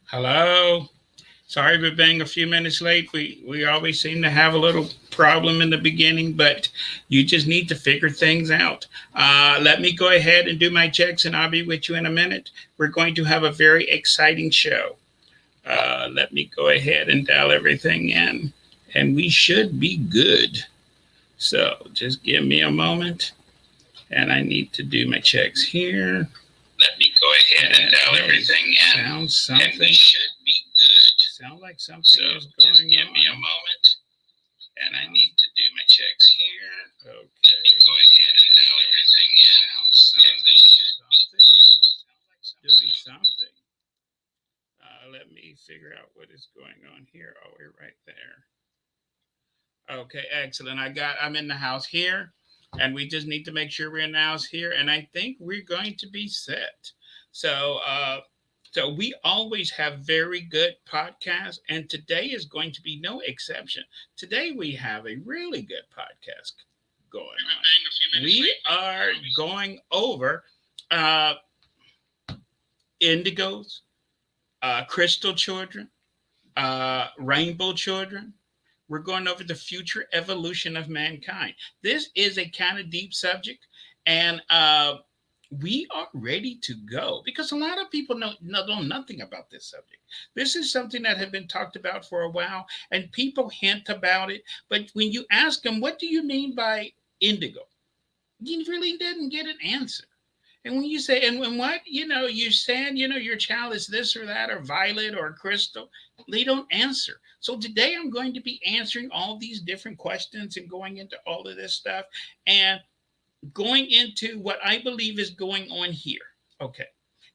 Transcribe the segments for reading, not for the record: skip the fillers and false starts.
Hello. Sorry for being a few minutes late. We always seem to have a little problem in the beginning, but you just need to figure things out. Let me go ahead and do my checks, and I'll be with you in a minute. We're going to have a very exciting show. Let me go ahead and dial everything in, and we should be good. So just give me a moment, and I need to do my checks here. Let me go ahead and dial everything in. Sounds something. And we should be good. Sound like something so is going just give on. Me a moment, and I need to do my checks here. Okay. Let me go ahead and dial everything in. Something doing something. Let me figure out what is going on here. Oh, we're right there. Okay, excellent. I'm in the house here, and we just need to make sure we're in the house here, and I think we're going to be set. So, so we always have very good podcasts, and today is going to be no exception. Today we have a really good podcast going on. We are going over uh, indigos, crystal children, rainbow children. We're going over the future evolution of mankind. This is a kind of deep subject, and we are ready to go because a lot of people know nothing about this subject. This is something that had been talked about for a while, and people hint about it. But when you ask them, what do you mean by indigo? You really didn't get an answer. And when you say, and when what, you're saying, your child is this or that, or violet or crystal, they don't answer. So today I'm going to be answering all these different questions and going into all of this stuff and going into what I believe is going on here. Okay.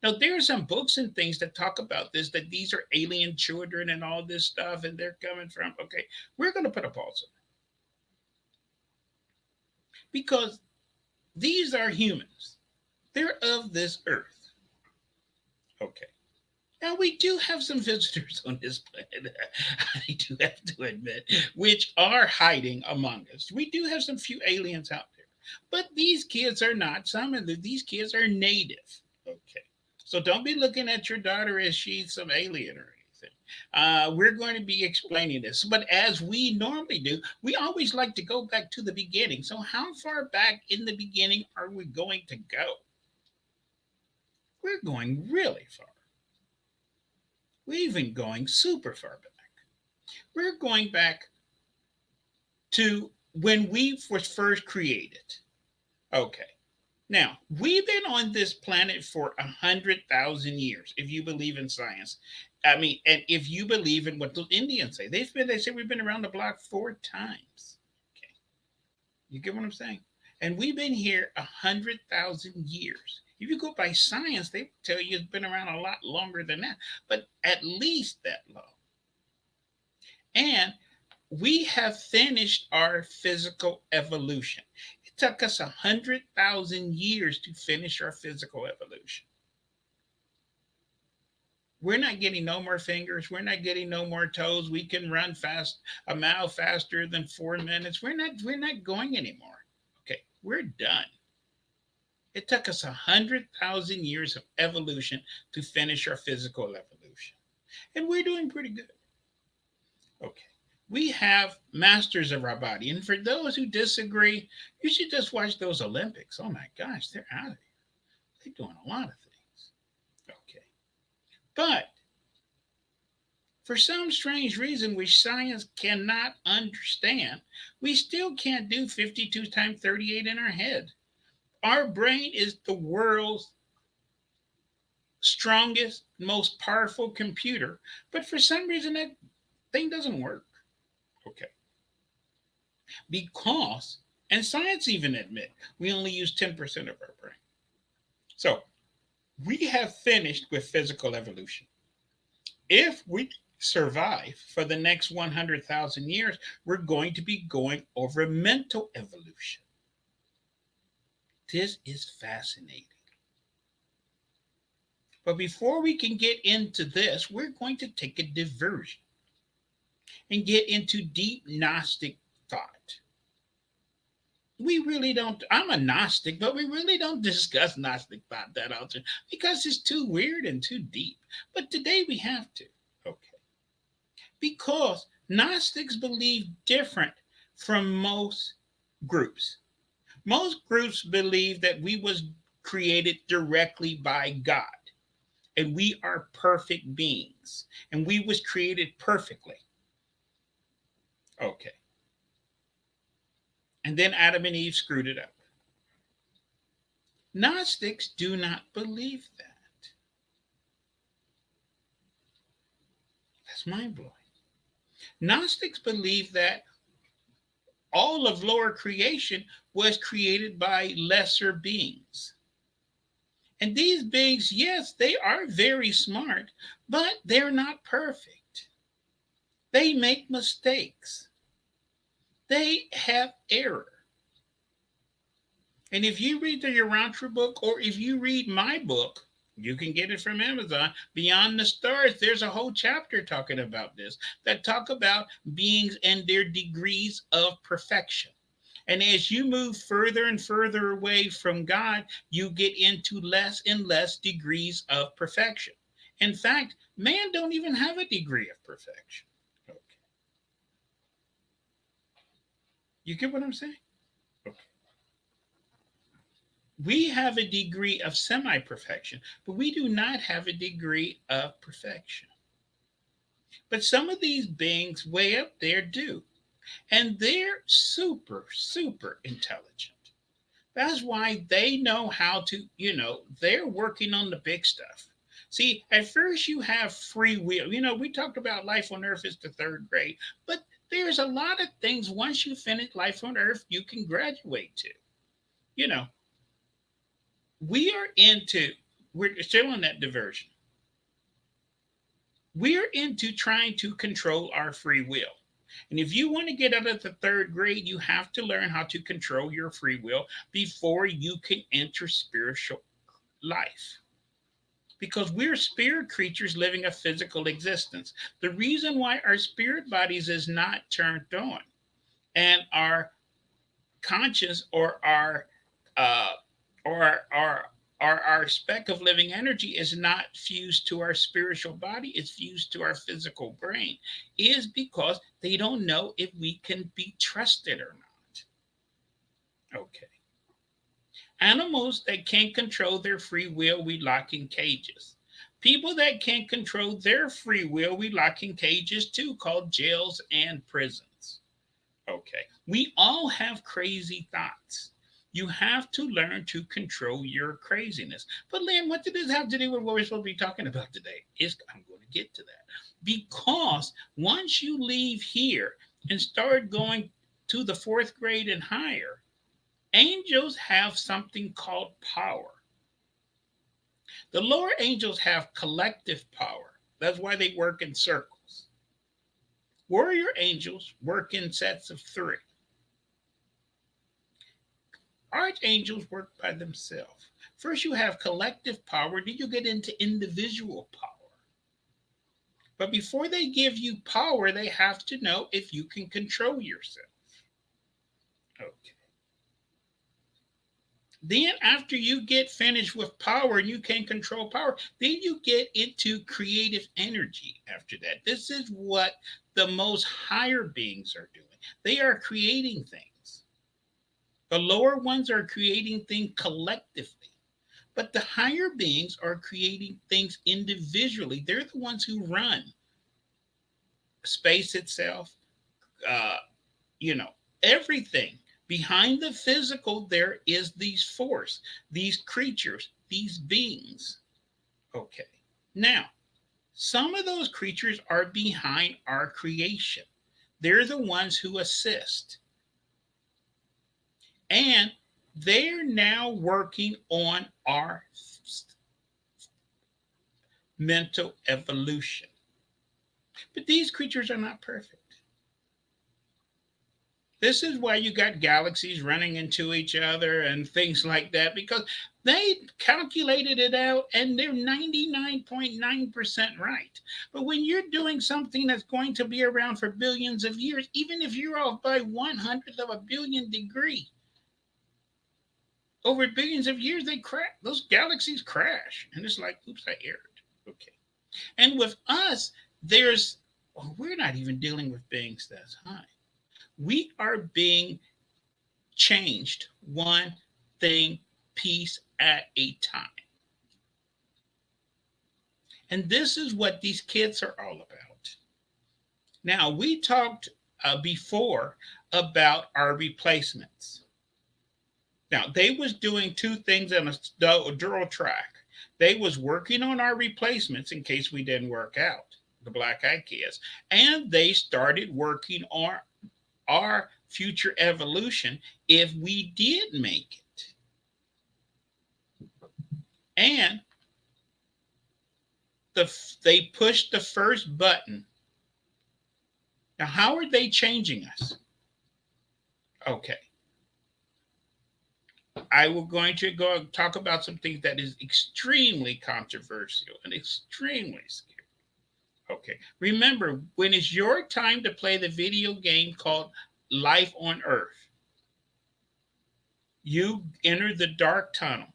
Now, there are some books and things that talk about this, that these are alien children and all this stuff, and they're coming from, okay, we're going to put a pause on it because these are humans. They're of this earth. Okay. Now, we do have some visitors on this planet, I do have to admit, which are hiding among us. We do have some few aliens out there, but these kids are not. Some of these kids are native. Okay. So don't be looking at your daughter as she's some alien or anything. We're going to be explaining this, but as we normally do, we always like to go back to the beginning. So, how far back in the beginning are we going to go? We're going really far. We're even going super far back. We're going back to when we was first created. Okay. Now, we've been on this planet for 100,000 years, if you believe in science. I mean, and if you believe in what the Indians say, they say we've been around the block 4 times. Okay. You get what I'm saying? And we've been here 100,000 years. If you go by science, they tell you it's been around a lot longer than that, but at least that long. And we have finished our physical evolution. It took us 100,000 years to finish our physical evolution. We're not getting no more fingers. We're not getting no more toes. We can run fast, a mile faster than 4 minutes. We're not going anymore. Okay, we're done. It took us 100,000 years of evolution to finish our physical evolution. And we're doing pretty good. Okay. We have masters of our body. And for those who disagree, you should just watch those Olympics. Oh my gosh, they're out of here. They're doing a lot of things. Okay. But for some strange reason which science cannot understand, we still can't do 52 times 38 in our head. Our brain is the world's strongest, most powerful computer, but for some reason that thing doesn't work. Okay. Because, and science even admit, we only use 10% of our brain. So we have finished with physical evolution. If we survive for the next 100,000 years, we're going to be going over mental evolution. This is fascinating. But before we can get into this, we're going to take a diversion and get into deep Gnostic thought. we really don't. I'm a Gnostic, but we really don't discuss Gnostic thought that often because it's too weird and too deep. But today we have to. Okay. Because Gnostics believe different from most groups. Most groups believe that we was created directly by God and we are perfect beings and we was created perfectly. Okay. And then Adam and Eve screwed it up. Gnostics do not believe that. That's mind blowing. Gnostics believe that all of lower creation was created by lesser beings. And these beings, yes, they are very smart, but they're not perfect. They make mistakes, they have error. And if you read the Urantia book or if you read my book, you can get it from Amazon. Beyond the Stars, there's a whole chapter talking about this that talk about beings and their degrees of perfection. And as you move further and further away from God, you get into less and less degrees of perfection. In fact, man don't even have a degree of perfection. Okay. You get what I'm saying? Okay. We have a degree of semi perfection, but we do not have a degree of perfection. But some of these beings way up there do. And they're super, super intelligent. That's why they know how to, they're working on the big stuff. See, at first you have free will. We talked about life on earth is the third grade, but there's a lot of things once you finish life on earth you can graduate to. You know, we are into, we're still in that diversion. We're into trying to control our free will. And if you want to get out of the third grade, you have to learn how to control your free will before you can enter spiritual life. Because we're spirit creatures living a physical existence. The reason why our spirit bodies is not turned on and our conscious uh, our speck of living energy is not fused to our spiritual body, it's fused to our physical brain, is because they don't know if we can be trusted or not. Okay. Animals that can't control their free will, we lock in cages. People that can't control their free will, we lock in cages too, called jails and prisons. Okay. We all have crazy thoughts. You have to learn to control your craziness. But Lynn, what did this have to do with what we're supposed to be talking about today? I'm going to get to that. Because once you leave here and start going to the fourth grade and higher, angels have something called power. The lower angels have collective power. That's why they work in circles. Warrior angels work in sets of three. Archangels work by themselves. First, you have collective power, then you get into individual power. But before they give you power, they have to know if you can control yourself. Okay. Then, after you get finished with power and you can control power, then you get into creative energy after that. This is what the most higher beings are doing. They are creating things. The lower ones are creating things collectively. But the higher beings are creating things individually. They're the ones who run space itself, uh, you know, everything. Behind the physical, there is these force, these creatures, these beings. Okay. Now, some of those creatures are behind our creation. They're the ones who assist. And they're now working on our mental evolution. But these creatures are not perfect. This is why you got galaxies running into each other and things like that, because they calculated it out and they're 99.9% right. But when you're doing something that's going to be around for billions of years, even if you're off by 1/100 of a billion degree, over billions of years, they crash. Those galaxies crash, and it's like, oops, I erred. Okay. And with us, there's we're not even dealing with beings that's high. We are being changed one thing piece at a time. And this is what these kids are all about. Now, we talked before about our replacements. Now, they was doing two things on a dual track. They was working on our replacements in case we didn't work out, the black eyed kids, and they started working on our future evolution if we did make it. And they pushed the first button. Now, how are they changing us? Okay. I will going to go talk about some things that is extremely controversial and extremely scary. Okay. Remember, when it's your time to play the video game called Life on Earth, you enter the dark tunnel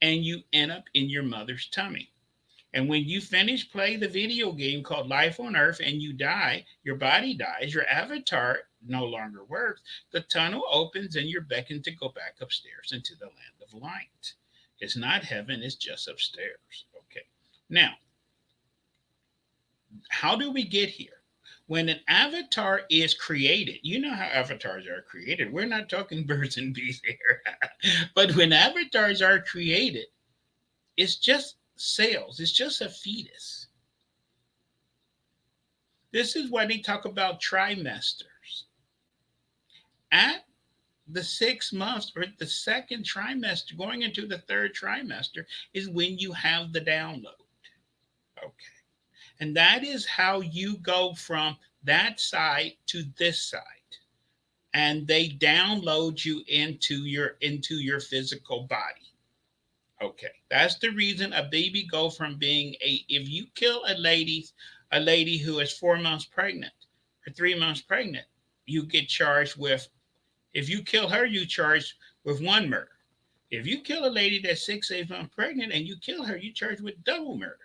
and you end up in your mother's tummy. And when you finish play the video game called Life on Earth and you die, your body dies, your avatar no longer works, the tunnel opens and you're beckoned to go back upstairs into the land of light. It's not heaven, it's just upstairs. Okay. Now, how do we get here? When an avatar is created, you know how avatars are created. We're not talking birds and bees here. But when avatars are created, it's just cells, it's just a fetus. This is why they talk about trimesters. At the 6 months or the second trimester, going into the third trimester, is when you have the download. Okay. And that is how you go from that side to this side. And they download you into your physical body. Okay. That's the reason a baby go from being if you kill a lady who is 4 months pregnant or 3 months pregnant, you get charged with if you kill her, you charged with one murder. If you kill a lady that's 6, 8 months pregnant and you kill her, you charge with double murder.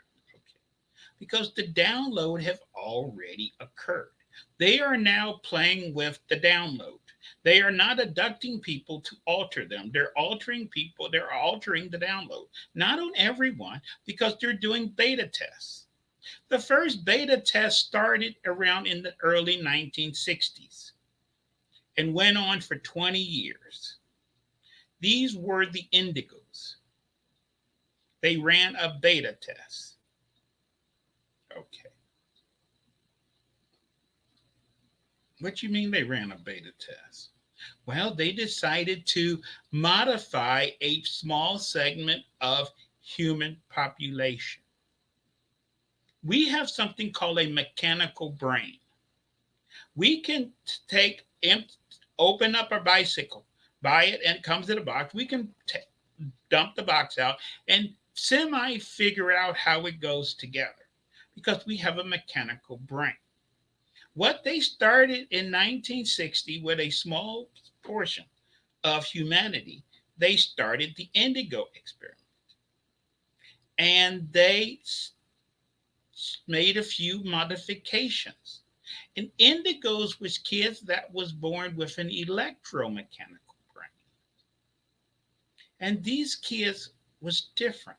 Because the download have already occurred. They are now playing with the download. They are not abducting people to alter them. They're altering people. They're altering the download. Not on everyone because they're doing beta tests. The first beta test started around in the early 1960s and went on for 20 years. These were the Indigos. They ran a beta test. Okay. What do you mean they ran a beta test? Well, they decided to modify a small segment of human population. We have something called a mechanical brain. We can take open up our bicycle, buy it, and it comes in a box. We can dump the box out and semi figure out how it goes together because we have a mechanical brain. What they started in 1960 with a small portion of humanity, they started the Indigo experiment. And they made a few modifications. And Indigos was kids that was born with an electromechanical brain. And these kids was different.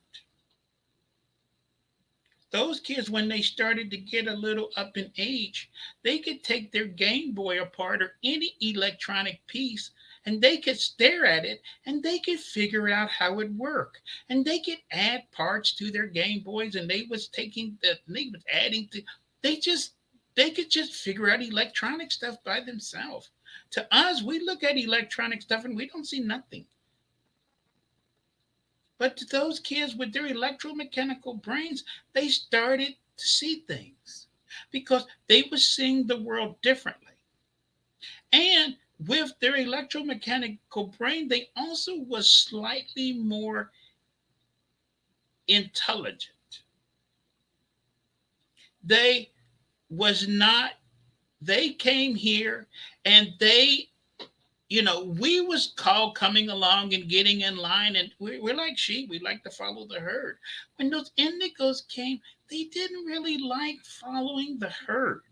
Those kids, when they started to get a little up in age, they could take their Game Boy apart or any electronic piece and they could stare at it and they could figure out how it worked. And they could add parts to their Game Boys and they was adding to they could just figure out electronic stuff by themselves. To us, we look at electronic stuff and we don't see nothing. But to those kids with their electromechanical brains, they started to see things because they were seeing the world differently. And with their electromechanical brain, they also was slightly more intelligent. They was not, they came here and they we was called coming along and getting in line, and we're like sheep. We like to follow the herd. When those indigos came, they didn't really like following the herd.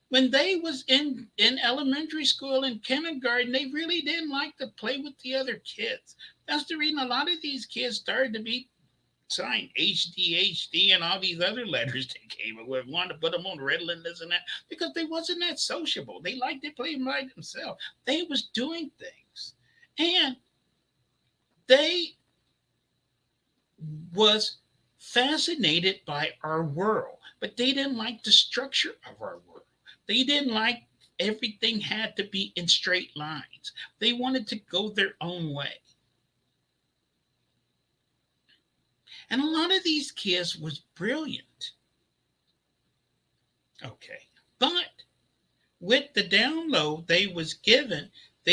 When they was in elementary school and kindergarten, they really didn't like to play with the other kids. That's the reason a lot of these kids started to be signed HDHD and all these other letters they came up with, wanted to put them on Ritalin, this and that, because they wasn't that sociable. They liked to play by themselves. They was doing things, and they was fascinated by our world, but they didn't like the structure of our world. They didn't like everything had to be in straight lines. They wanted to go their own way. And a lot of these kids was brilliant. Okay. But with the download they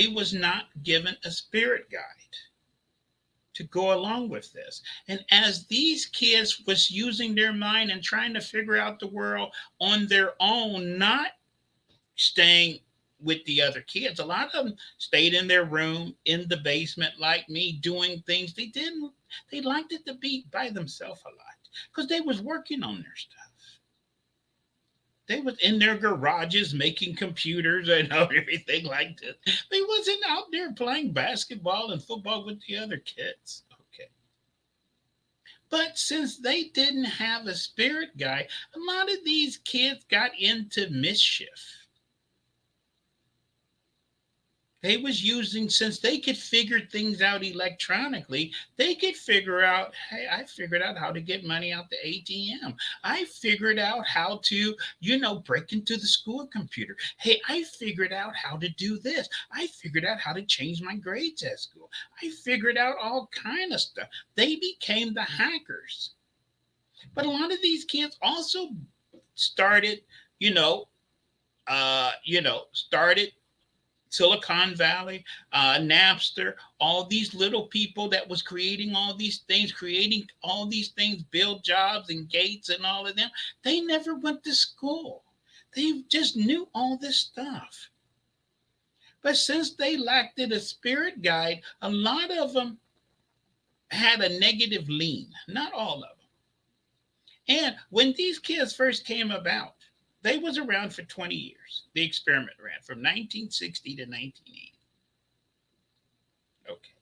was not given a spirit guide to go along with this. And as these kids was using their mind and trying to figure out the world on their own, not staying with the other kids, a lot of them stayed in their room in the basement like me, doing things they liked it to be by themselves a lot because they was working on their stuff. They was in their garages making computers and everything like that. They wasn't out there playing basketball and football with the other kids. Okay. But since they didn't have a spirit guide, a lot of these kids got into mischief. They was using, since they could figure things out electronically, they could figure out, hey, I figured out how to get money out the ATM. I figured out how to, break into the school computer. Hey, I figured out how to do this. I figured out how to change my grades at school. I figured out all kind of stuff. They became the hackers. But a lot of these kids also started, started Silicon Valley, Napster, all these little people that was creating all these things, Bill Jobs and Gates and all of them. They never went to school. They just knew all this stuff. But since they lacked a spirit guide, a lot of them had a negative lean. Not all of them. And when these kids first came about, they was around for 20 years. The experiment ran from 1960 to 1980. Okay.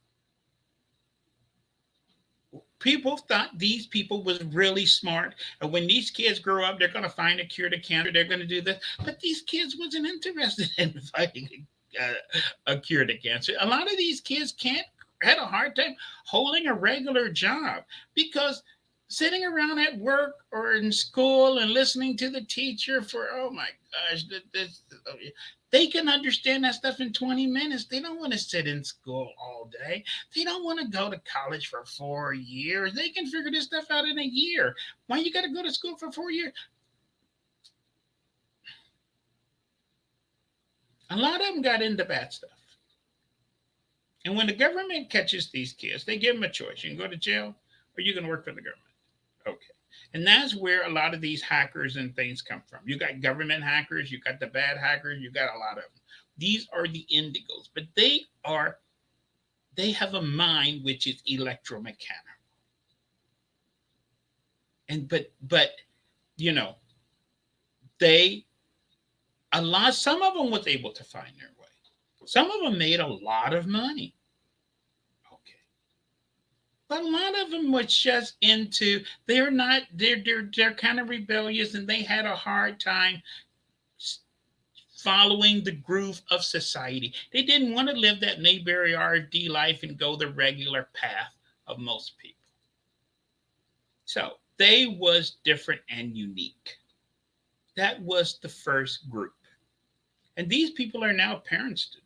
People thought these people was really smart. And when these kids grow up, they're going to find a cure to cancer. They're going to do this. But these kids wasn't interested in finding a cure to cancer. A lot of these kids had a hard time holding a regular job because sitting around at work or in school and listening to the teacher for, oh my gosh, they can understand that stuff in 20 minutes. They don't want to sit in school all day. They don't want to go to college for 4 years. They can figure this stuff out in a year. Why you got to go to school for 4 years? A lot of them got into bad stuff. And when the government catches these kids, they give them a choice. You can go to jail or you can work for the government. Okay. And that's where a lot of these hackers and things come from. You got government hackers, you got the bad hackers, you got a lot of them. These are the indigos, but they have a mind which is electromechanical. And but you know, they some of them was able to find their way. Some of them made a lot of money. Okay. But a lot of them was just into they're kind of rebellious and they had a hard time following the groove of society. They didn't want to live that Mayberry RFD life and go the regular path of most people. So they was different and unique. That was the first group. And these people are now parents today.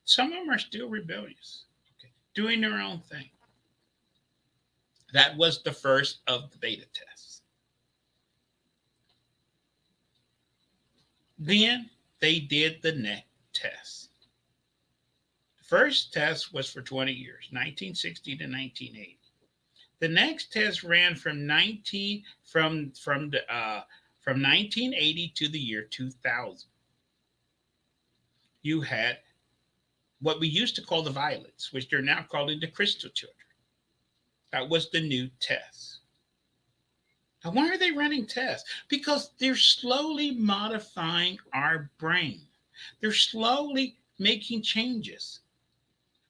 Some of them are still rebellious, okay, doing their own thing. That was the first of the beta tests. Then they did the next test. The first test was for 20 years, 1960 to 1980. The next test ran from 1980 to the year 2000. You had what we used to call the violets, which they're now calling the crystal children. That was the new test. Now, why are they running tests? Because they're slowly modifying our brain. They're slowly making changes.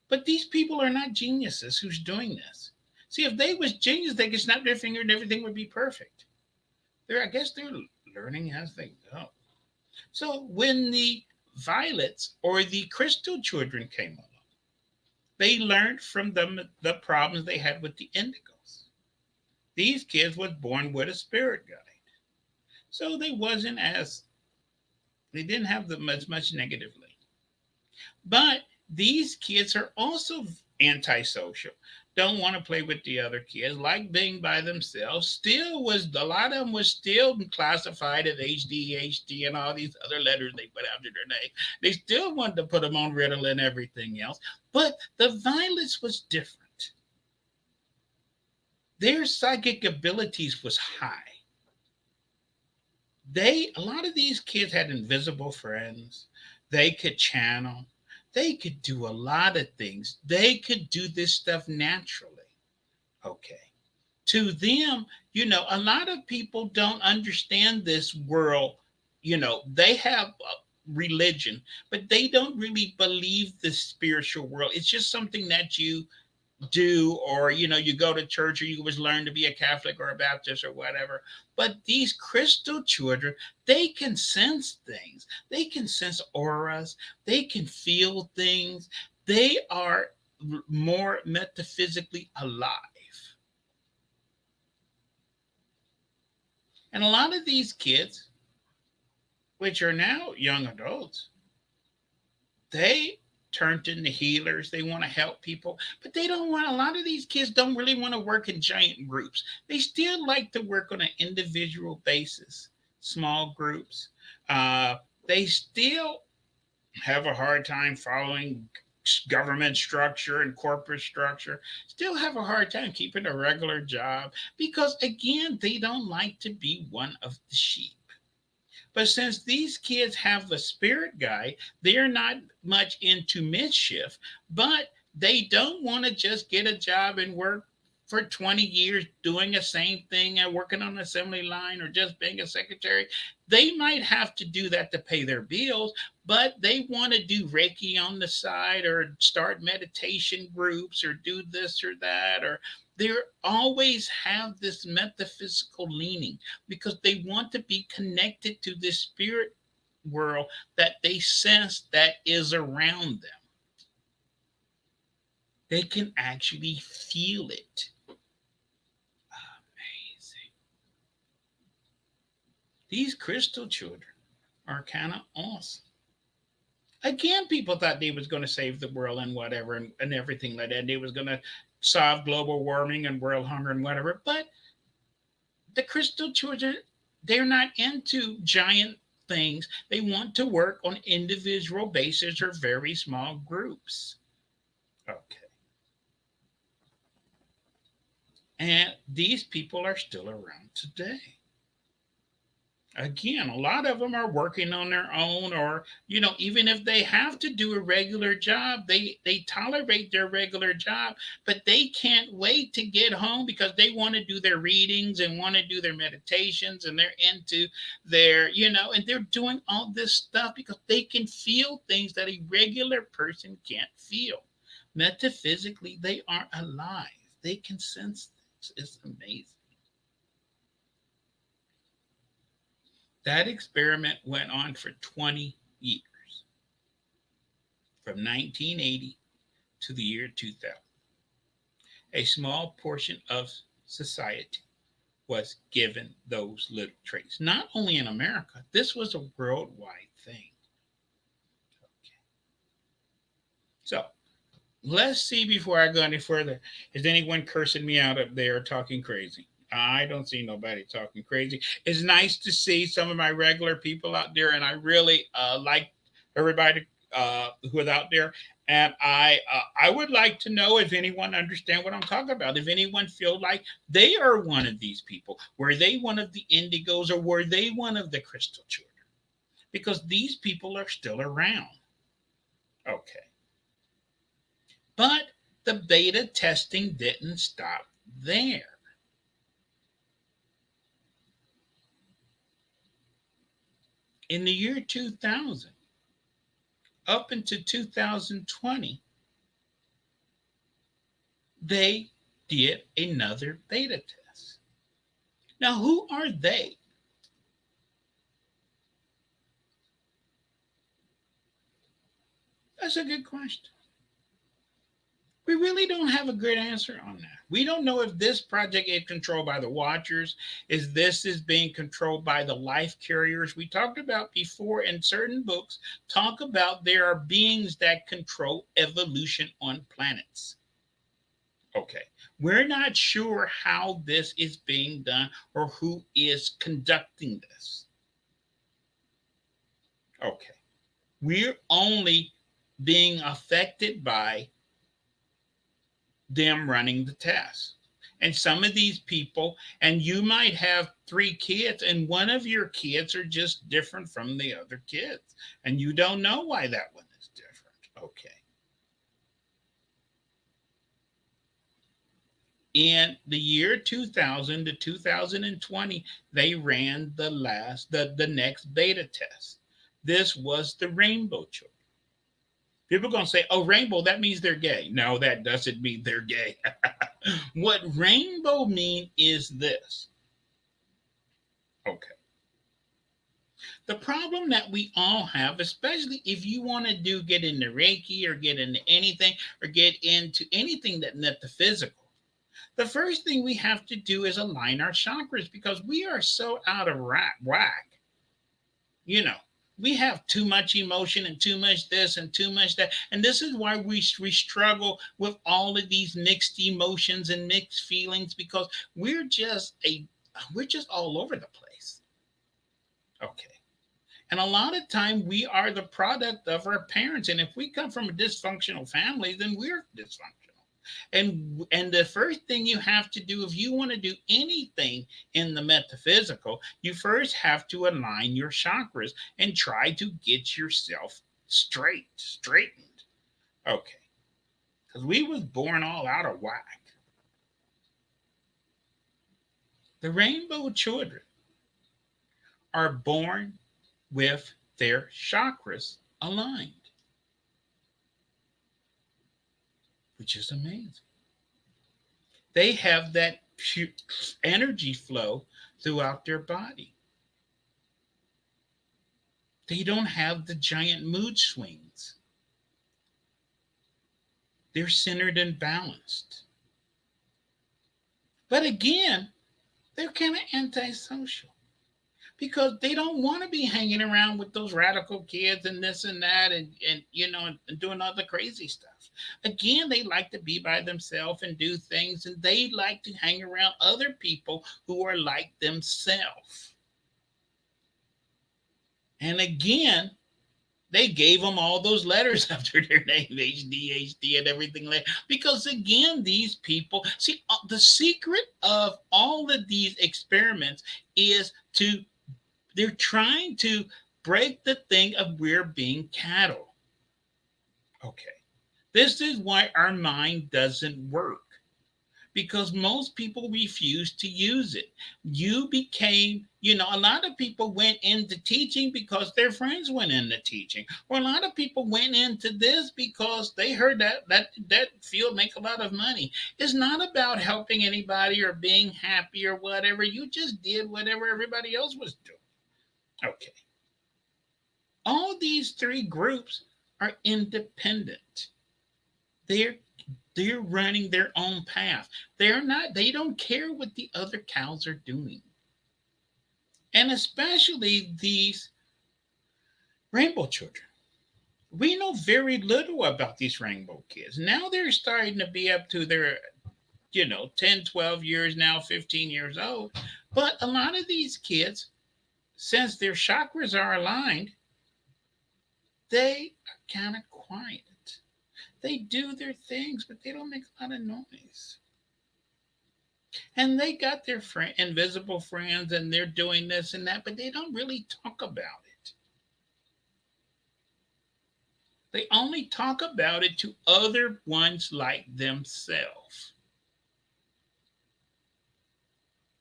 But these people are not geniuses who's doing this. See, if they was genius, they could snap their finger and everything would be perfect. I guess they're learning as they go. So when the violets or the crystal children came along, they learned from them the problems they had with the indigos. These kids was born with a spirit guide. So they didn't have them as much negatively. But these kids are also antisocial. Don't want to play with the other kids, like being by themselves. Still was a lot of them was still classified as ADHD and all these other letters they put after their name. They still wanted to put them on Ritalin and everything else. But the violence was different. Their psychic abilities was high. A lot of these kids had invisible friends. They could channel. They could do a lot of things. They could do this stuff naturally. Okay. To them, a lot of people don't understand this world. They have religion, but they don't really believe the spiritual world. It's just something that you do, or you go to church, or you was learn to be a Catholic or a Baptist or whatever. But these crystal children, they can sense things, they can sense auras, they can feel things. They are more metaphysically alive. And a lot of these kids, which are now young adults, they turned into healers. They want to help people, but they don't want. A lot of these kids don't really want to work in giant groups. They still like to work on an individual basis, small groups. Uh, they still have a hard time following government structure and corporate structure. Still have a hard time keeping a regular job because, again, they don't like to be one of the sheep. But since these kids have the spirit guide, they're not much into mischief, but they don't want to just get a job and work for 20 years doing the same thing and working on an assembly line or just being a secretary. They might have to do that to pay their bills, but they want to do Reiki on the side or start meditation groups or do this or that, or they always have this metaphysical leaning because they want to be connected to this spirit world that they sense that is around them. They can actually feel it. Amazing. These crystal children are kind of awesome. Again, people thought they was going to save the world and whatever and everything like that. They was going to solve global warming and world hunger and whatever. But the crystal children, they're not into giant things. They want to work on individual basis or very small groups. Okay. And these people are still around today. Again, a lot of them are working on their own, or even if they have to do a regular job, they tolerate their regular job, but they can't wait to get home because they want to do their readings and want to do their meditations, and they're into their and they're doing all this stuff because they can feel things that a regular person can't feel. Metaphysically, they are alive. They can sense things. It's amazing. That experiment went on for 20 years, from 1980 to the year 2000. A small portion of society was given those little traits. Not only in America, this was a worldwide thing. Okay. So let's see before I go any further. Is anyone cursing me out up there talking crazy? I don't see nobody talking crazy. It's nice to see some of my regular people out there, and I really like everybody who is out there. And I would like to know if anyone understand what I'm talking about. If anyone feel like they are one of these people, were they one of the indigos, or were they one of the crystal children? Because these people are still around. Okay. But the beta testing didn't stop there. In the year 2000, up into 2020, they did another beta test. Now, who are they? That's a good question. We really don't have a good answer on that. We don't know if this project is controlled by the Watchers, is this is being controlled by the life carriers. We talked about before in certain books, talk about there are beings that control evolution on planets. Okay. We're not sure how this is being done or who is conducting this. Okay. We're only being affected by them running the test. And some of these people, and you might have three kids, and one of your kids are just different from the other kids. And you don't know why that one is different. Okay. In the year 2000 to 2020, they ran the next beta test. This was the rainbow children. People are going to say, oh, rainbow, that means they're gay. No, that doesn't mean they're gay. What rainbow mean is this. Okay. The problem that we all have, especially if you want to get into Reiki or get into anything or get into anything that metaphysical, the first thing we have to do is align our chakras because we are so out of whack. You know, we have too much emotion and too much this and too much that. And this is why we struggle with all of these mixed emotions and mixed feelings because we're just all over the place. Okay. And a lot of time we are the product of our parents. And if we come from a dysfunctional family, then we're dysfunctional. And the first thing you have to do if you want to do anything in the metaphysical, you first have to align your chakras and try to get yourself straightened. Okay. Because we was born all out of whack. The rainbow children are born with their chakras aligned, which is amazing. They have that energy flow throughout their body. They don't have the giant mood swings. They're centered and balanced. But again, they're kind of antisocial because they don't want to be hanging around with those radical kids and this and that and and doing all the crazy stuff. Again, they like to be by themselves and do things and they like to hang around other people who are like themselves. And again, they gave them all those letters after their name, HDHD and everything like that. Because again, these people see the secret of all of these experiments is to they're trying to break the thing of we're being cattle. Okay. This is why our mind doesn't work because most people refuse to use it. You became, a lot of people went into teaching because their friends went into teaching. Or a lot of people went into this because they heard that field make a lot of money. It's not about helping anybody or being happy or whatever. You just did whatever everybody else was doing. Okay. All these three groups are independent. They're they're running their own path. They don't care what the other cows are doing. And especially these rainbow children. We know very little about these rainbow kids. Now they're starting to be up to their 10, 12 years now, 15 years old. But a lot of these kids, since their chakras are aligned, they are kind of quiet. They do their things, but they don't make a lot of noise. And they got their invisible friends and they're doing this and that, but they don't really talk about it. They only talk about it to other ones like themselves.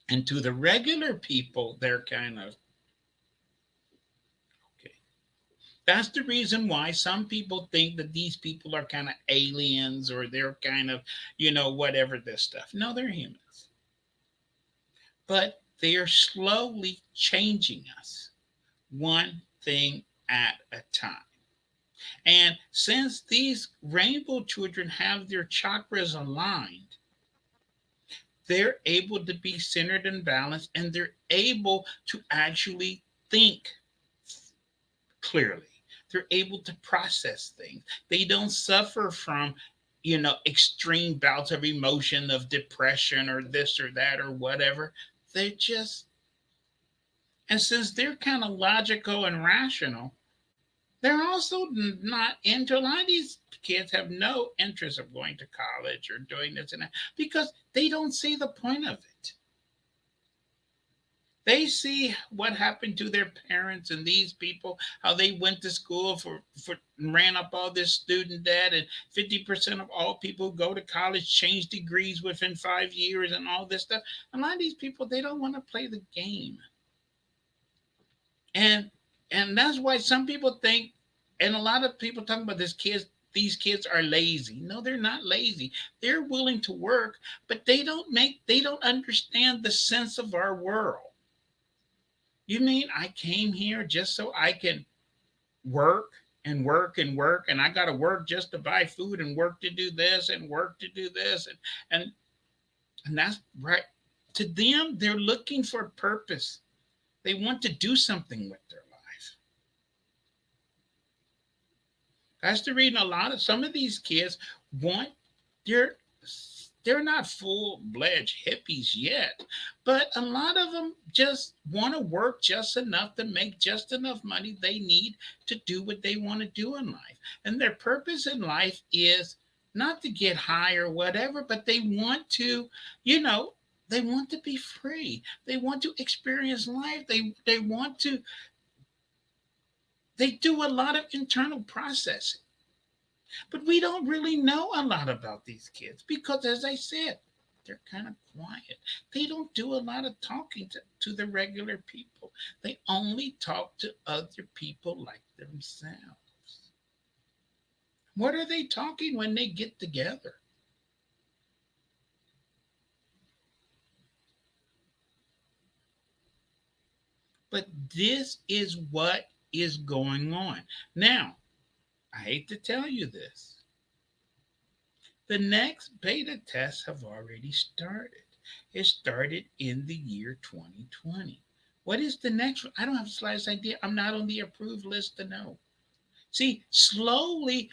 And to the regular people, they're kind of okay. That's the reason why some people think that these people are kind of aliens or they're kind of, whatever this stuff. No, they're humans. But they are slowly changing us one thing at a time. And since these rainbow children have their chakras aligned, they're able to be centered and balanced, and they're able to actually think clearly. They're able to process things. They don't suffer from, extreme bouts of emotion, of depression, or this or that, or whatever. They just, and since they're kind of logical and rational, they're also not into a lot of these kids have no interest of going to college or doing this and that because they don't see the point of it. They see what happened to their parents and these people, how they went to school for ran up all this student debt, and 50% of all people who go to college change degrees within 5 years and all this stuff. A lot of these people, they don't want to play the game. And that's why some people think, and a lot of people talk about these kids are lazy. No, they're not lazy. They're willing to work, but they don't understand the sense of our world. You mean I came here just so I can work and work and work, and I got to work just to buy food and work to do this and work to do this, and and that's right. To them, they're looking for purpose. They want to do something with their life. That's the reason a lot of some of these kids want they're they're not full-fledged hippies yet, but a lot of them just want to work just enough to make just enough money they need to do what they want to do in life. And their purpose in life is not to get high or whatever, but they want to, you know, they want to be free. They want to experience life. They want to they do a lot of internal processing. But we don't really know a lot about these kids because, as I said, they're kind of quiet. They don't do a lot of talking to the regular people. They only talk to other people like themselves. What are they talking when they get together? But this is what is going on. Now, I hate to tell you this. The next beta tests have already started. It started in the year 2020. What is the next one? I don't have the slightest idea. I'm not on the approved list to know. See, slowly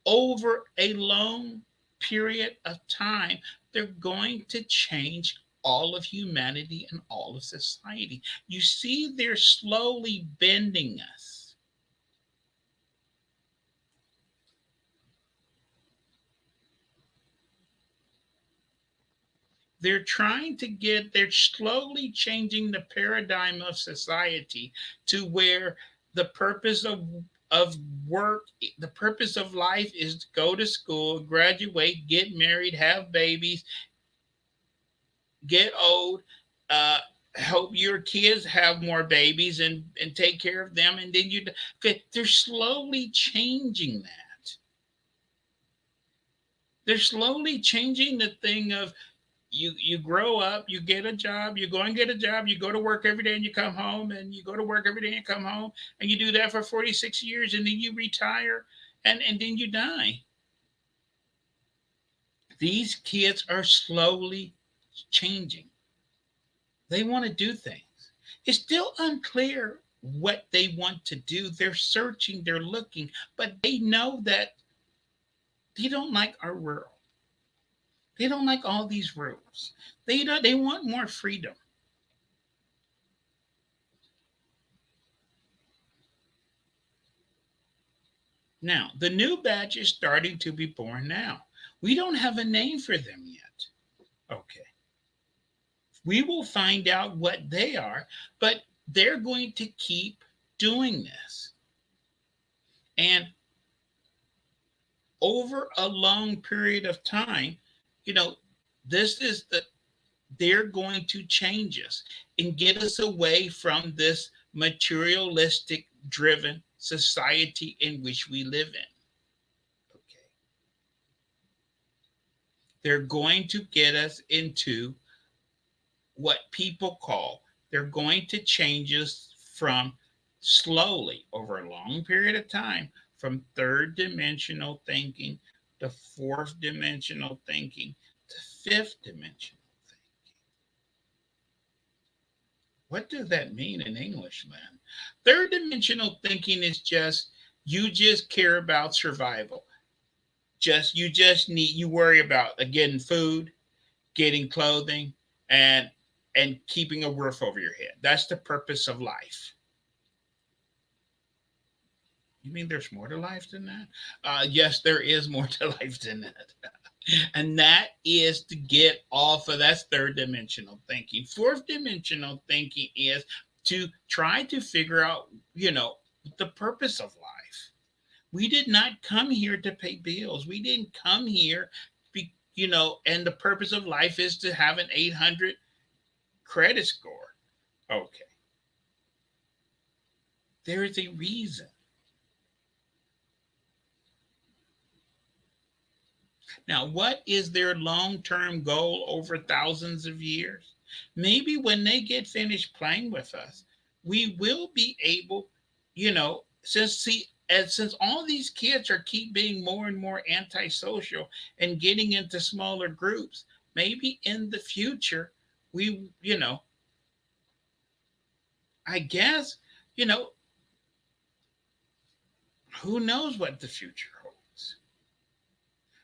over a long period of time, they're going to change all of humanity and all of society. You see, they're slowly bending us. They're slowly changing the paradigm of society to where the purpose of work, the purpose of life is to go to school, graduate, get married, have babies, get old, uh, help your kids have more babies and take care of them. And then okay, they're slowly changing that. They're slowly changing the thing of you grow up, you get a job, you go and get a job, you go to work every day and you come home, and you go to work every day and come home, and you do that for 46 years, and then you retire, and then you die. These kids are slowly changing. They want to do things. It's still unclear what they want to do. They're searching, they're looking, but they know that they don't like our world. They don't like all these rules. They want more freedom. Now, the new batch is starting to be born now. We don't have a name for them yet. Okay. We will find out what they are, but they're going to keep doing this. And over a long period of time, you know, this is the they're going to change us and get us away from this materialistic driven society in which we live in. Okay. They're going to get us into what people call, they're going to change us from slowly over a long period of time from third dimensional thinking to fourth dimensional thinking to fifth dimensional thinking. What does that mean in English, Lynn? Third dimensional thinking is just, you just care about survival. You worry about getting food, getting clothing, and keeping a roof over your head. That's the purpose of life. You mean there's more to life than that? Yes, there is more to life than that. And that is to get off of, that's third dimensional thinking. Fourth dimensional thinking is to try to figure out, the purpose of life. We did not come here to pay bills. We didn't come here, and the purpose of life is to have an 800 credit score. Okay. There is a reason. Now, what is their long term goal over thousands of years? Maybe when they get finished playing with us, we will be able, since all these kids are keep being more and more antisocial and getting into smaller groups, maybe in the future, we, I guess, you know, who knows what the future holds.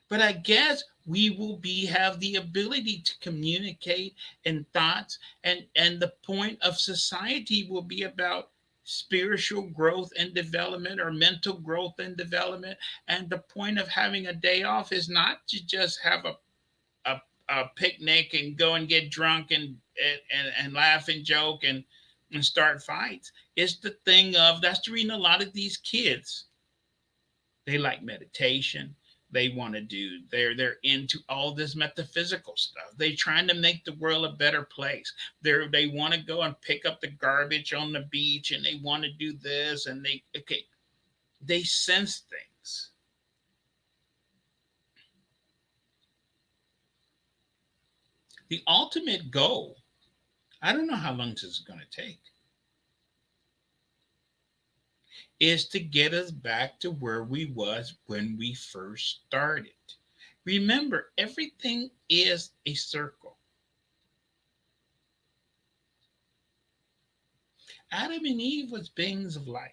But I guess we will have the ability to communicate in thoughts, and the point of society will be about spiritual growth and development, or mental growth and development. And the point of having a day off is not to just have a picnic and go and get drunk and laugh and joke and start fights. It's the thing of, that's the reason a lot of these kids, they like meditation. They want to do, they're into all this metaphysical stuff. They're trying to make the world a better place. They want to go and pick up the garbage on the beach, and they want to do this, and they sense things. The ultimate goal, I don't know how long this is going to take, is to get us back to where we was when we first started. Remember, everything is a circle. Adam and Eve was beings of light.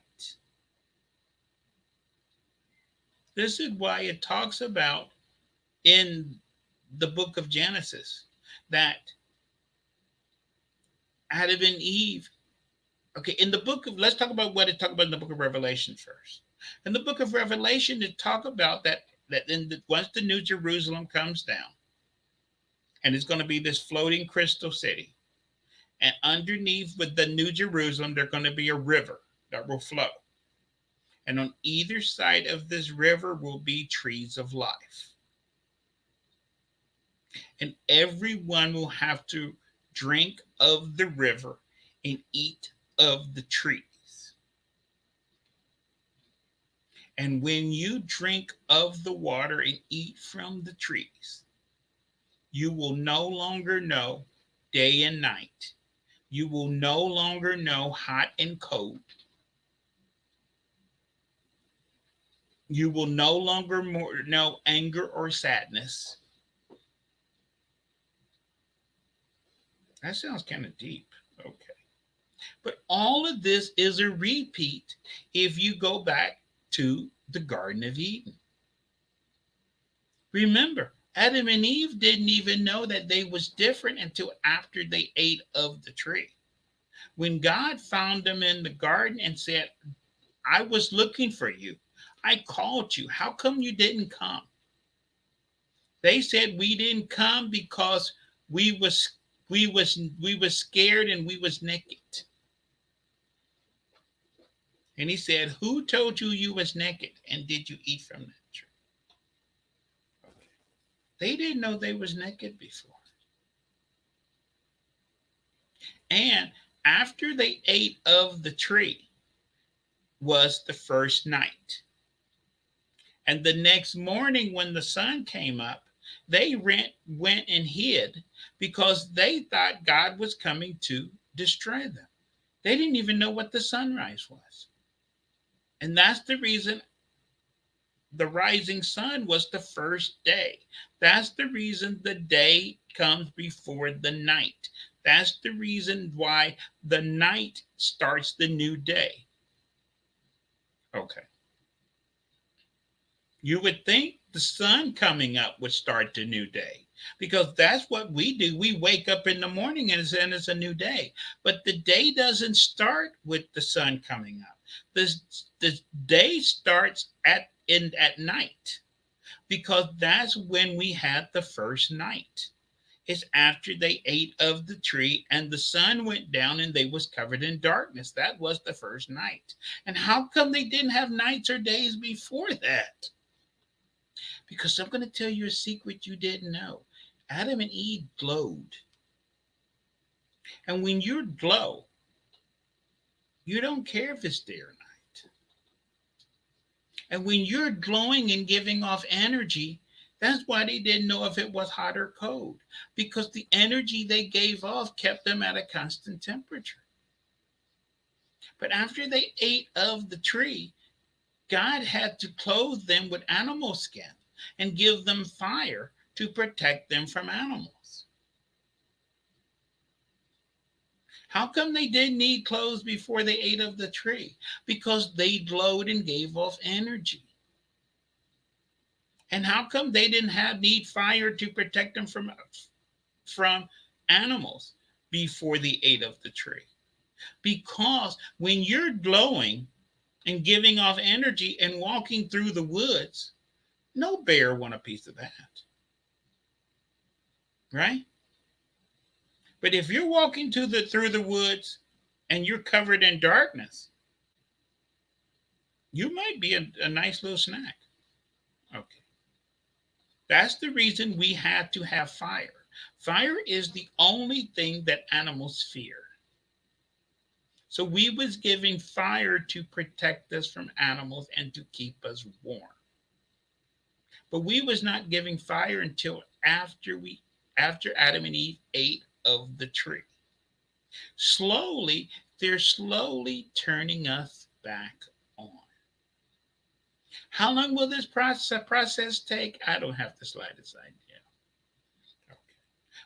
This is why it talks about in the book of Genesis that Adam and Eve, okay, in the book of, let's talk about what it talks about in the book of Revelation first. In the book of Revelation, it talk about once the New Jerusalem comes down, and it's going to be this floating crystal city, and underneath with the New Jerusalem, there's going to be a river that will flow, and on either side of this river will be trees of life, and everyone will have to drink of the river and eat of the trees. And when you drink of the water and eat from the trees, you will no longer know day and night. You will no longer know hot and cold. You will no longer know anger or sadness. That sounds kind of deep. Okay. But all of this is a repeat if you go back to the Garden of Eden. Remember, Adam and Eve didn't even know that they was different until after they ate of the tree. When God found them in the garden and said, I was looking for you. I called you. How come you didn't come? They said, we didn't come because we was scared and we was naked. And he said, who told you you was naked, and did you eat from that tree? They didn't know they was naked before. And after they ate of the tree was the first night. And the next morning, when the sun came up, they went and hid because they thought God was coming to destroy them. They didn't even know what the sunrise was. And that's the reason the rising sun was the first day. That's the reason the day comes before the night. That's the reason why the night starts the new day. Okay. You would think the sun coming up would start the new day because that's what we do. We wake up in the morning and it's a new day. But the day doesn't start with the sun coming up. The day starts at night because that's when we had the first night. It's after they ate of the tree and the sun went down and they was covered in darkness. That was the first night. And how come they didn't have nights or days before that? Because I'm going to tell you a secret you didn't know. Adam and Eve glowed. And when you glow, you don't care if it's day or night. And when you're glowing and giving off energy, that's why they didn't know if it was hot or cold, because the energy they gave off kept them at a constant temperature. But after they ate of the tree, God had to clothe them with animal skin and give them fire to protect them from animals. How come they didn't need clothes before they ate of the tree? Because they glowed and gave off energy. And how come they didn't have need fire to protect them from animals before they ate of the tree? Because when you're glowing and giving off energy and walking through the woods, no bear want a piece of that. Right? But if you're walking through the woods and you're covered in darkness, you might be a nice little snack. Okay. That's the reason we had to have fire. Fire is the only thing that animals fear. So we was giving fire to protect us from animals and to keep us warm. But we was not giving fire until after Adam and Eve ate of the tree. Slowly, they're slowly turning us back on. How long will this process take? I don't have the slightest idea. Okay.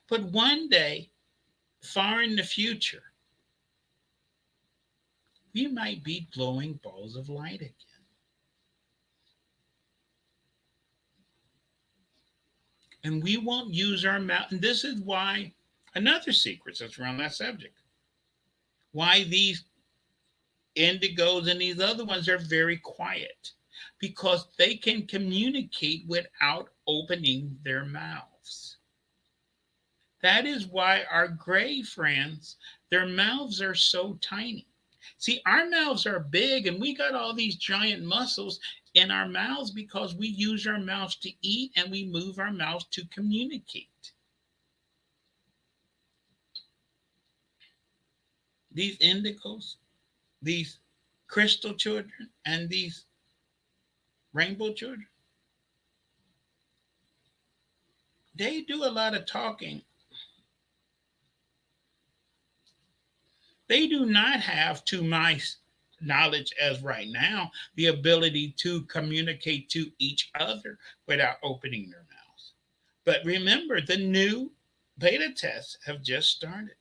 But one day, far in the future, we might be glowing balls of light again. And we won't use our mouth. And this is why another secret that's around that subject. Why these indigos and these other ones are very quiet, because they can communicate without opening their mouths. That is why our gray friends, their mouths are so tiny. See, our mouths are big and we got all these giant muscles in our mouths because we use our mouths to eat and we move our mouths to communicate. These indigos, these crystal children, and these rainbow children, they do a lot of talking. They do not have, to my knowledge as right now, the ability to communicate to each other without opening their mouths. But remember, the new beta tests have just started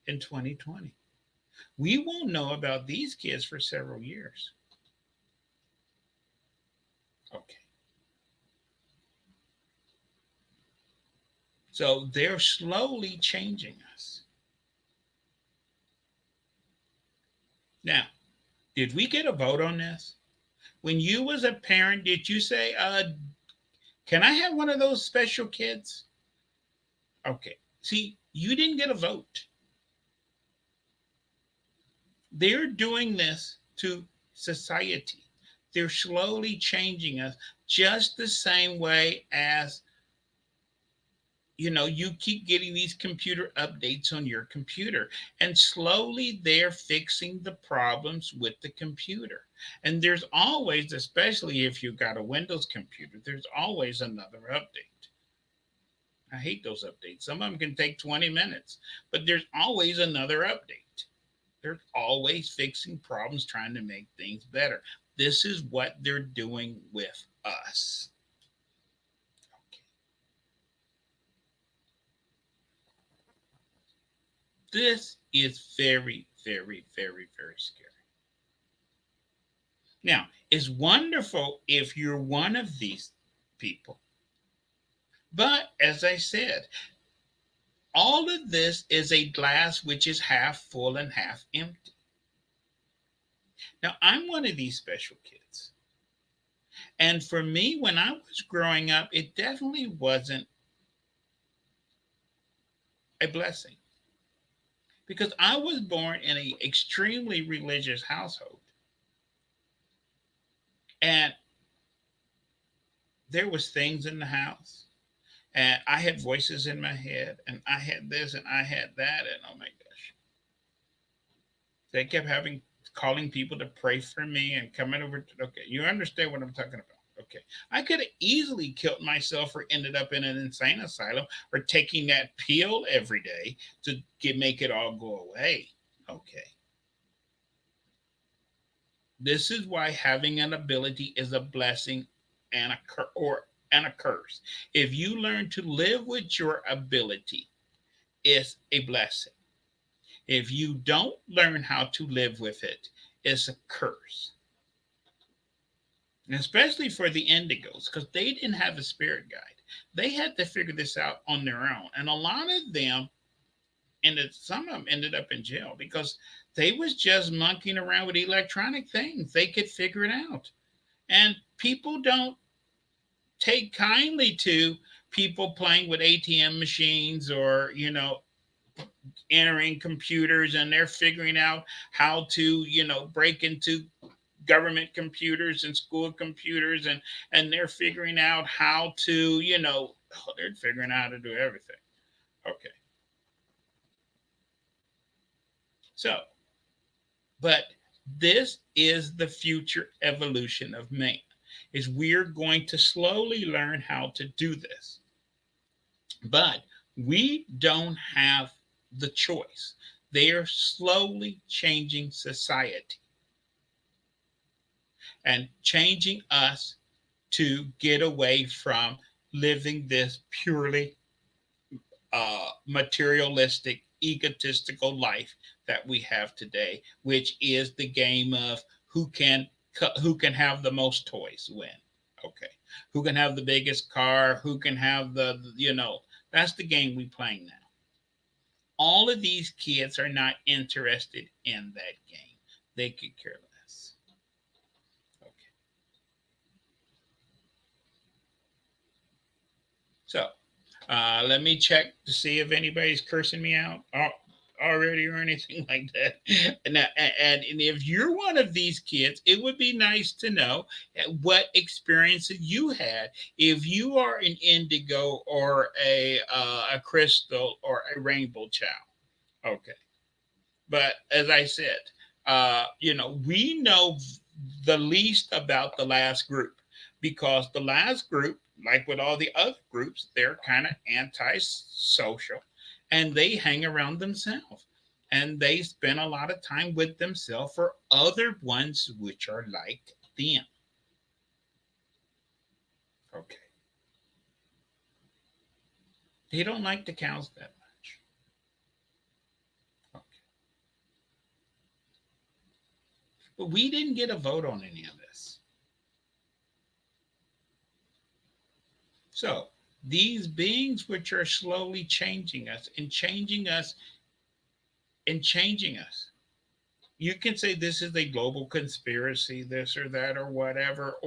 in 2020. We won't know about these kids for several years. Okay. So they're slowly changing us. Now, did we get a vote on this? When you was a parent, did you say, can I have one of those special kids? Okay. See, you didn't get a vote. They're doing this to society. They're slowly changing us just the same way as You keep getting these computer updates on your computer, and slowly they're fixing the problems with the computer. And there's always, especially if you've got a Windows computer, there's always another update. I hate those updates. Some of them can take 20 minutes, but there's always another update. They're always fixing problems, trying to make things better. This is what they're doing with us. Okay. This is very, very, very, very scary. Now, it's wonderful if you're one of these people. But as I said, all of this is a glass which is half full and half empty. Now, I'm one of these special kids. And for me, when I was growing up, it definitely wasn't a blessing because I was born in an extremely religious household. And there was things in the house, and I had voices in my head, and I had this and I had that, and oh my gosh, they kept having calling people to pray for me and coming over to, okay, you understand what I'm talking about. Okay, I could have easily killed myself or ended up in an insane asylum or taking that pill every day to make it all go away. Okay, this is why having an ability is a blessing and a curse. If you learn to live with your ability, it's a blessing. If you don't learn how to live with it, it's a curse. And especially for the indigos, because they didn't have a spirit guide. They had to figure this out on their own. And a lot of them some of them ended up in jail because they was just monkeying around with electronic things. They could figure it out. And people don't take kindly to people playing with ATM machines or, entering computers, and they're figuring out how to, break into government computers and school computers, and they're figuring out how to, they're figuring out how to do everything. Okay. So, but this is the future evolution of man, is we're going to slowly learn how to do this. But we don't have the choice. They are slowly changing society and changing us to get away from living this purely materialistic, egotistical life that we have today, which is the game of who can have the most toys win. Okay, who can have the biggest car? Who can have That's the game we playing now. All of these kids are not interested in that game. They could care less. Okay, so let me check to see if anybody's cursing me out already or anything like that. And if you're one of these kids, it would be nice to know what experience you had. If you are an indigo or a crystal or a rainbow child, okay. But as I said, we know the least about the last group because the last group, like with all the other groups, they're kind of anti-social and they hang around themselves and they spend a lot of time with themselves for other ones which are like them. Okay. They don't like the cows that much. Okay. But we didn't get a vote on any of this. So these beings which are slowly changing us and changing us and changing us. You can say this is a global conspiracy, this or that or whatever,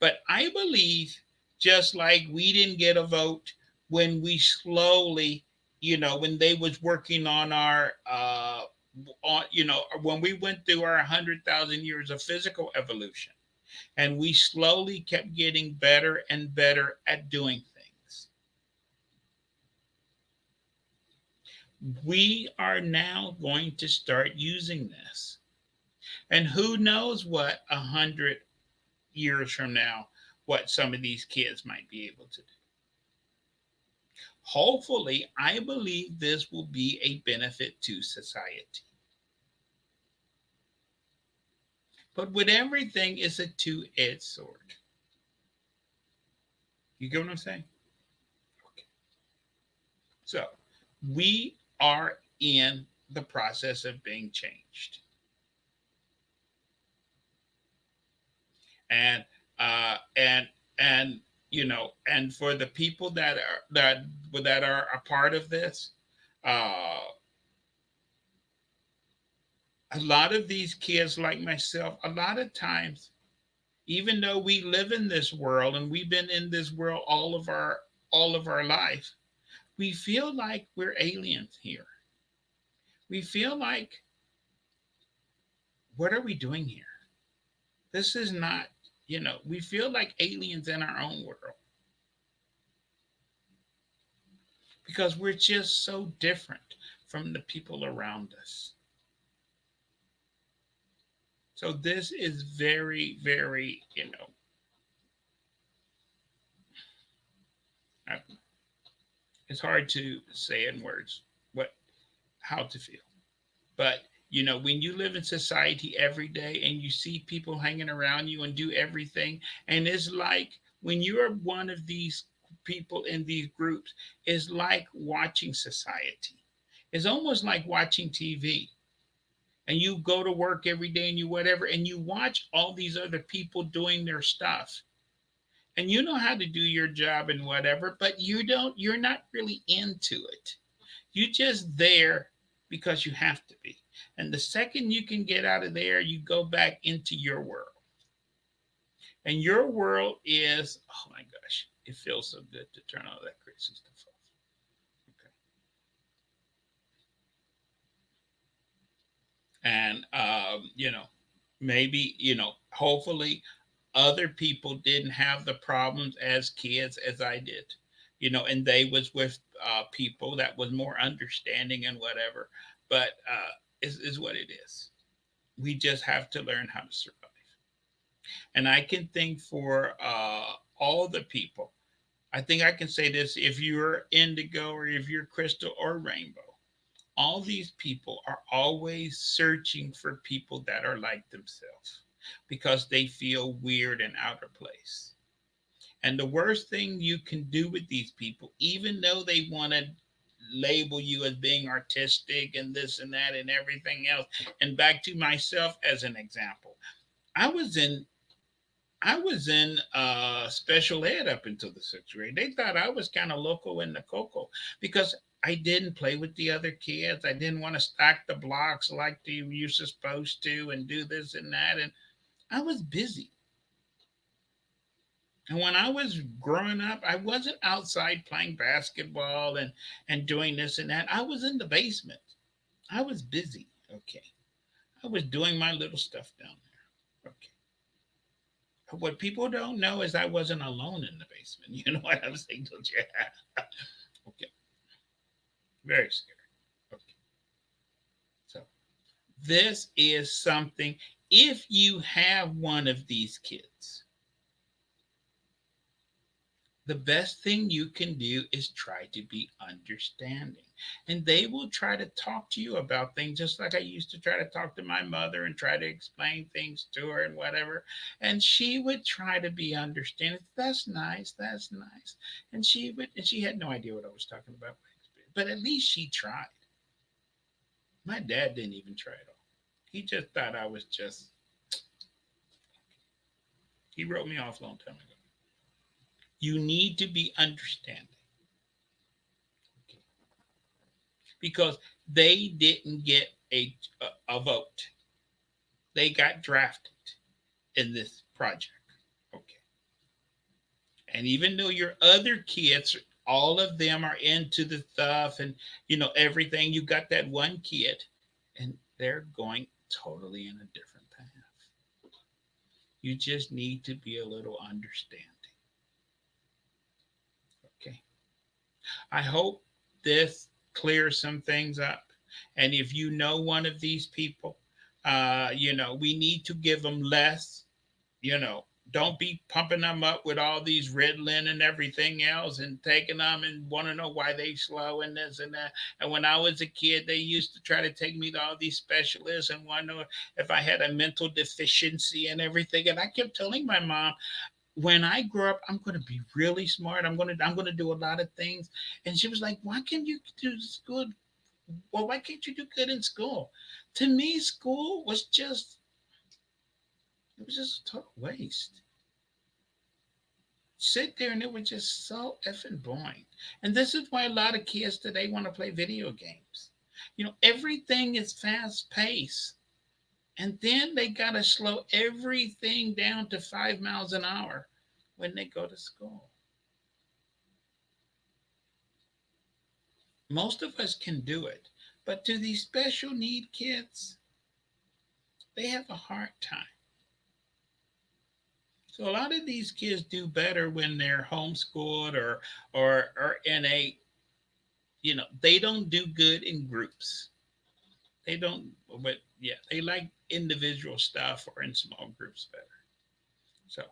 but I believe just like we didn't get a vote when we slowly, when they was working on our when we went through our 100,000 years of physical evolution and we slowly kept getting better and better at doing things. We are now going to start using this. And who knows what 100 years from now, what some of these kids might be able to do. Hopefully, I believe this will be a benefit to society. But with everything, it's a two-edged sword. You get what I'm saying? Okay. So we are in the process of being changed. And and and and for the people that are a part of this, uh a lot of these kids like myself, a lot of times, even though we live in this world and we've been in this world all of our life, we feel like we're aliens here. We feel like, what are we doing here? This is not, we feel like aliens in our own world because we're just so different from the people around us. So this is very, very, it's hard to say in words what how to feel. But when you live in society every day and you see people hanging around you and do everything, and it's like when you're one of these people in these groups, it's like watching society. It's almost like watching TV. And you go to work every day and you whatever, and you watch all these other people doing their stuff. And you know how to do your job and whatever, but you're not really into it. You're just there because you have to be. And the second you can get out of there, you go back into your world. And your world is, oh my gosh, it feels so good to turn all that crazy stuff off. Okay. And, maybe, hopefully other people didn't have the problems as kids as I did. And they was with people that was more understanding and whatever. But is what it is. We just have to learn how to survive. And I can think for all the people, I think I can say this: if you're indigo or if you're crystal or rainbow, all these people are always searching for people that are like themselves because they feel weird and out of place. And the worst thing you can do with these people, even though they want to label you as being artistic and this and that and everything else, and back to myself as an example, I was in special ed up until the sixth grade. They thought I was kind of loco in the coco because I didn't play with the other kids. I didn't want to stack the blocks like you're supposed to and do this and that. And I was busy. And when I was growing up, I wasn't outside playing basketball and doing this and that. I was in the basement. I was busy. Okay. I was doing my little stuff down there. Okay. What people don't know is I wasn't alone in the basement. You know what I'm saying? Don't you? Okay. Very scary. Okay. So this is something, if you have one of these kids, the best thing you can do is try to be understanding. And they will try to talk to you about things just like I used to try to talk to my mother and try to explain things to her and whatever. And she would try to be understanding. That's nice. That's nice. And she had no idea what I was talking about. But at least she tried. My dad didn't even try at all. He just thought I was just, he wrote me off a long time ago. You need to be understanding. Okay. Because they didn't get a vote. They got drafted in this project. Okay. And even though your other kids, all of them are into the stuff and everything, you got that one kid and they're going totally in a different path. You just need to be a little understanding. Okay. I hope this clear some things up. And if you know one of these people, we need to give them less. you know, don't be pumping them up with all these Ritalin and everything else and taking them and want to know why they slow and this and that. And when I was a kid, they used to try to take me to all these specialists and want to know if I had a mental deficiency and everything. And I kept telling my mom, when I grow up, I'm going to be really smart. I'm going to do a lot of things. And she was like, "Why can't you do good? Well, why can't you do good in school?" To me, school was just it was just a total waste. Sit there and it was just so effing boring. And this is why a lot of kids today want to play video games. Everything is fast paced. And then they got to slow everything down to 5 miles an hour when they go to school. Most of us can do it. But to these special need kids, they have a hard time. So a lot of these kids do better when they're homeschooled or in they don't do good in groups. They don't, but yeah, they like individual stuff or in small groups better. So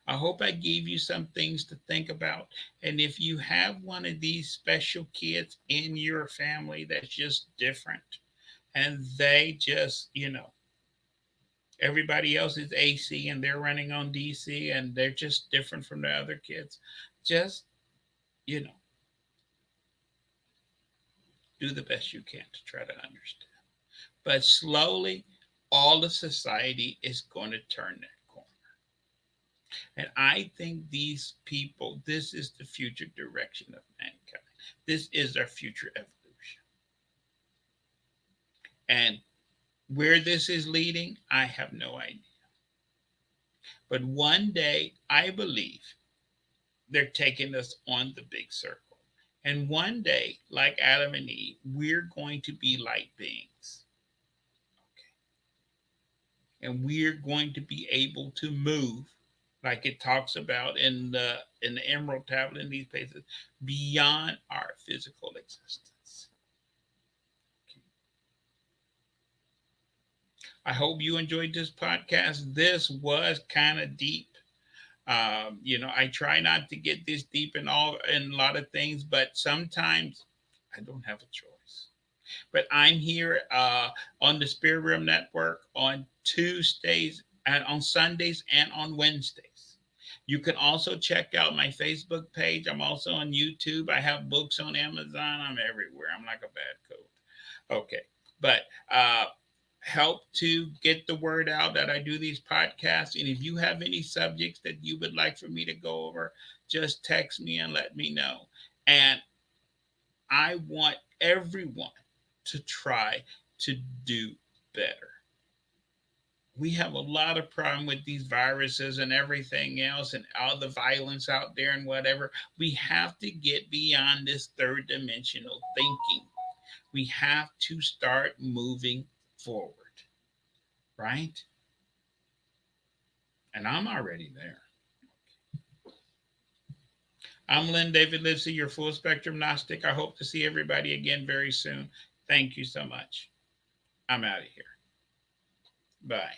I hope I gave you some things to think about. And if you have one of these special kids in your family that's just different and they just, everybody else is AC and they're running on DC and they're just different from the other kids, just, you know, do the best you can to try to understand. But slowly, all of society is going to turn that corner. And I think these people, this is the future direction of mankind. This is our future evolution. And where this is leading, I have no idea. But one day, I believe they're taking us on the big circle. And one day, like Adam and Eve, we're going to be light beings. And we're going to be able to move like it talks about in the Emerald Tablet in these places beyond our physical existence. Okay. I hope you enjoyed this podcast. This was kind of deep. I try not to get this deep in a lot of things, but sometimes I don't have a choice. But I'm here on the Spirit Room Network on Tuesdays and on Sundays and on Wednesdays. You can also check out my Facebook page. I'm also on YouTube. I have books on Amazon. I'm everywhere. I'm like a bad coat. Okay. But help to get the word out that I do these podcasts. And if you have any subjects that you would like for me to go over, just text me and let me know. And I want everyone to try to do better. We have a lot of problem with these viruses and everything else and all the violence out there and whatever. We have to get beyond this third dimensional thinking. We have to start moving forward, right? And I'm already there. I'm Lynn David Livesey, your full spectrum Gnostic. I hope to see everybody again very soon. Thank you so much. I'm out of here. Bye.